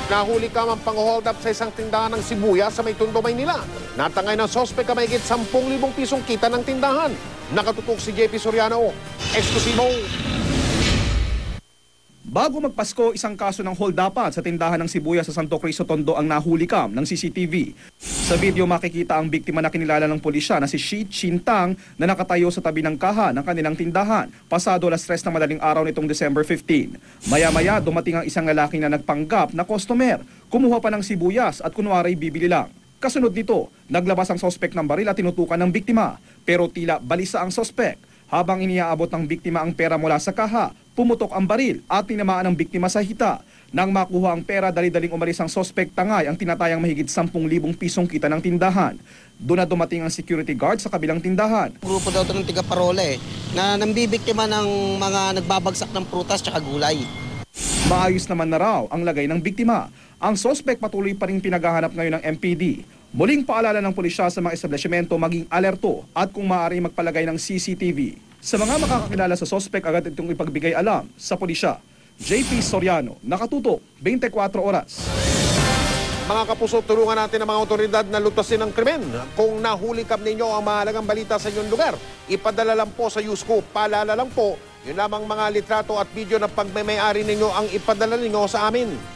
Nahuli ka ang pang-hold up sa isang tindahan ng sibuyas sa may Tondo, Maynila. Natangay ng sospek na mahigit 10,000 pisong kita ng tindahan. Nakatutok si JP Soriano. Eksklusibo. Bago magpasko, isang kaso ng hold-upan sa tindahan ng sibuyas sa Santo Cristo, Tondo ang nahuli cam ng CCTV. Sa video makikita ang biktima na kinilala ng pulisya na si Shi Chintang na nakatayo sa tabi ng kaha ng kanilang tindahan pasado 3:00 ng madaling araw nitong December 15. Maya-maya dumating ang isang lalaki na nagpanggap na customer, kumuha pa ng sibuyas at kunwari bibili lang. Kasunod nito, naglabas ang sospek ng baril at tinutukan ng biktima, pero tila balisa ang sospek. Habang iniaabot ng biktima ang pera mula sa kaha, pumutok ang baril at tinamaan ang biktima sa hita. Nang makuha ang pera, dali-daling umalis ang sospek. Tangay ang tinatayang mahigit 10,000 pisong kita ng tindahan. Doon na dumating ang security guard sa kabilang tindahan. Grupo daw ito ng tiga-parola na nambibiktima ng mga nagbabagsak ng prutas at gulay. Maayos naman na raw ang lagay ng biktima. Ang sospek patuloy pa rin pinaghahanap ngayon ng MPD. Muling paalala ng pulisya sa mga establishmento maging alerto at kung maaari magpalagay ng CCTV. Sa mga makakakilala sa sospek, agad itong ipagbigay alam sa pulisya. JP Soriano, nakatutok, 24 oras. Mga kapuso, tulungan natin ang mga otoridad na lutasin ang krimen. Kung nahuli kap ninyo ang mahalagang balita sa inyong lugar, ipadala lang po sa Yusco. Paalala lang po, yun lamang mga litrato at video ng pagmamay-ari ninyo ang ipadala ninyo sa amin.